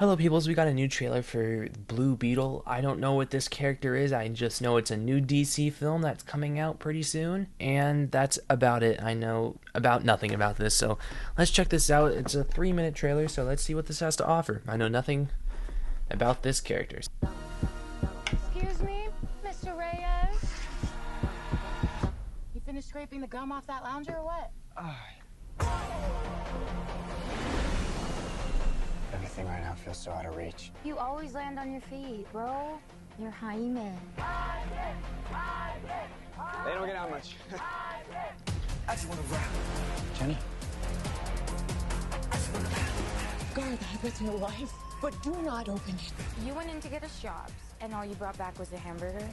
Hello, peoples. We got a new trailer for Blue Beetle. I don't know what this character is. I just know it's a new DC film that's coming out pretty soon, and that's about it. I know about nothing about this, so let's check this out. It's a 3-minute trailer, so let's see what this has to offer. I know nothing about this character. Excuse me, Mr. Reyes? You finished scraping the gum off that lounger or what? Everything right now feels so out of reach. You always land on your feet, bro. You're Jaime. They don't get out much. I just want to rap. Jenny? Guard that with your life, but do not open it. You went in to get us jobs, and all you brought back was a hamburger?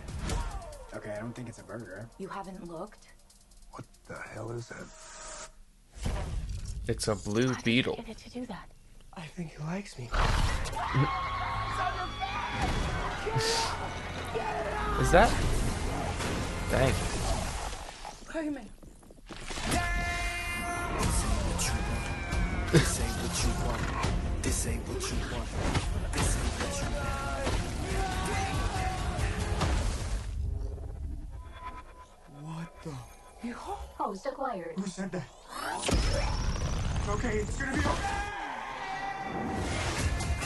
Okay, I don't think it's a burger. You haven't looked? What the hell is that? It's a Blue Beetle. Get it to do that. I think he likes me. Is that? Dang. Jaime. This ain't what you want. This ain't what you want. This ain't what you want. What the? Host acquired. Who said that? Okay, it's gonna be okay.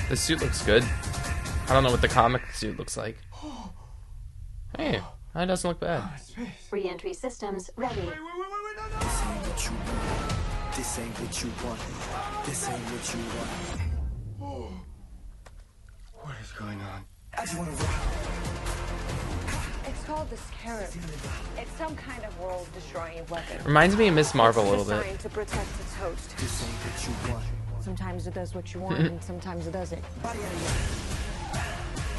The suit looks good. I don't know what the comic suit looks like. Hey, that doesn't look bad. Re-entry systems ready. Wait, no. This ain't what you want. This ain't what you want. This ain't what you want. What is going on? I just wanna rap. It's called the Scarab. It's some kind of world-destroying weapon. Reminds me of Miss Marvel a little bit. Designed to protect its host. This ain't what you want. Sometimes it does what you want, and sometimes it doesn't.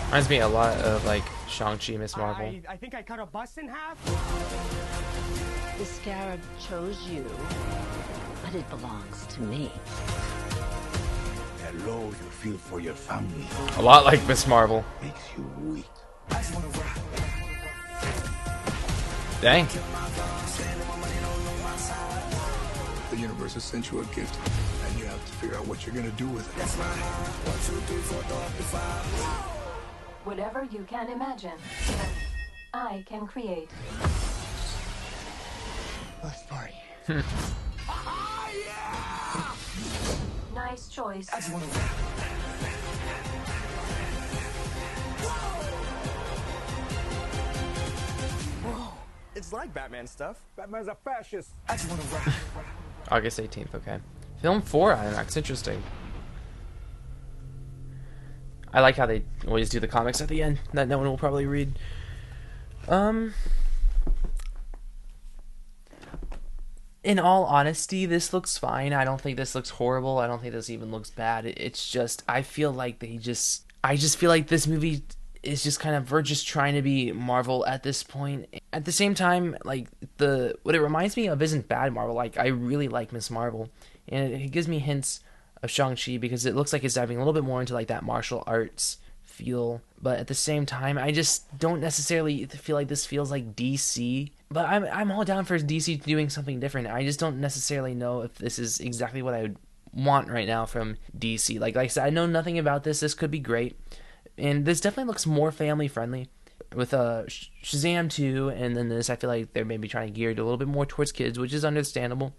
Reminds me a lot of like Shang-Chi, Miss Marvel. I think I cut a bus in half. The Scarab chose you, but it belongs to me. That low you feel for your family A lot like Miss Marvel. makes you weak. I just wanna rap. Dang. The universe has sent you a gift, and you have to figure out what you're gonna do with it. Whatever you can imagine, I can create. Let's party. Nice choice. I just wanna rap. It's like Batman stuff. Batman's a fascist. I just wanna rap. August 18th, okay. Film 4 IMAX, interesting. I like how they always do the comics at the end that no one will probably read. In all honesty, this looks fine. I don't think this looks horrible. I don't think this even looks bad. It's just, I feel like I just feel like this movie is just kind of, we're just trying to be Marvel at this point. At the same time, like, what it reminds me of isn't bad Marvel. Like, I really like Miss Marvel, and it gives me hints of Shang-Chi because it looks like it's diving a little bit more into like that martial arts feel, but at the same time I just don't necessarily feel like this feels like DC, but I'm all down for DC doing something different. I just don't necessarily know if this is exactly what I would want right now from DC. Like I said, I know nothing about this could be great, and this definitely looks more family friendly with Shazam 2, and then this I feel like they're maybe trying to gear it a little bit more towards kids, which is understandable.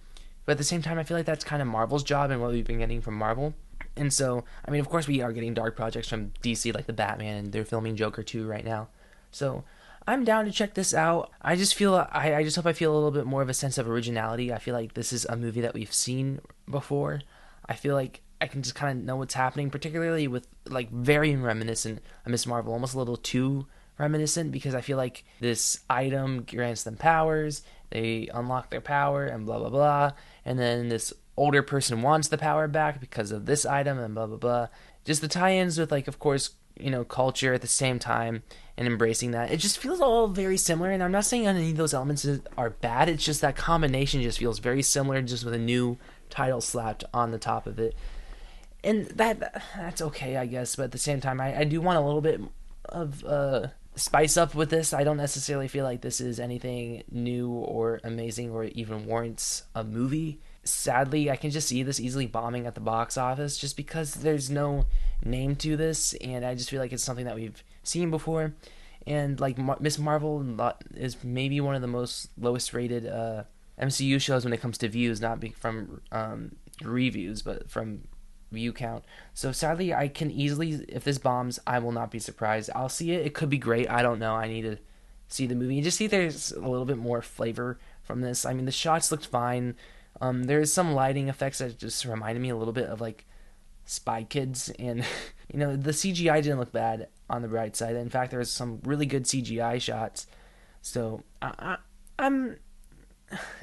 But at the same time, I feel like that's kind of Marvel's job and what we've been getting from Marvel. And so, I mean, of course we are getting dark projects from DC like the Batman, and they're filming Joker 2 right now. So I'm down to check this out. I just feel, I just hope I feel a little bit more of a sense of originality. I feel like this is a movie that we've seen before. I feel like I can just kind of know what's happening, particularly with like very reminiscent of Miss Marvel, almost a little too reminiscent, because I feel like this item grants them powers, they unlock their power and blah blah blah, and then this older person wants the power back because of this item and blah blah blah. Just the tie-ins with, like, of course, you know, culture at the same time and embracing that. It just feels all very similar, and I'm not saying any of those elements are bad. It's just that combination just feels very similar, just with a new title slapped on the top of it. And that's okay, I guess, but at the same time, I do want a little bit of spice up with this. I don't necessarily feel like this is anything new or amazing or even warrants a movie. sadly, I can just see this easily bombing at the box office just because there's no name to this, and I just feel like it's something that we've seen before. And like Miss Marvel is maybe one of the most lowest rated MCU shows when it comes to views, not from reviews, but from view count. So sadly, I can easily, if this bombs, I will not be surprised. I'll see it. It could be great. I don't know. I need to see the movie and just see if there's a little bit more flavor from this. I mean, the shots looked fine. There's some lighting effects that just reminded me a little bit of like Spy Kids, and the CGI didn't look bad on the bright side. In fact, there's some really good CGI shots. So I'm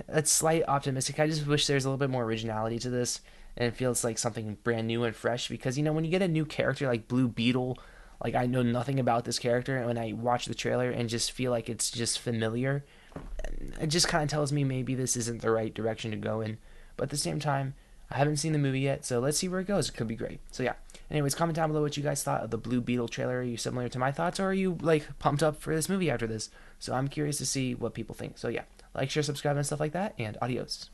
a slight optimistic. I just wish there's a little bit more originality to this, and it feels like something brand new and fresh. Because when you get a new character like Blue Beetle, like I know nothing about this character, and when I watch the trailer and just feel like it's just familiar, it just kind of tells me maybe this isn't the right direction to go in. But at the same time, I haven't seen the movie yet, so let's see where it goes. It could be great. So yeah. Anyways, comment down below what you guys thought of the Blue Beetle trailer. Are you similar to my thoughts, or are you like pumped up for this movie after this? So I'm curious to see what people think. So yeah, like, share, subscribe, and stuff like that, and adios.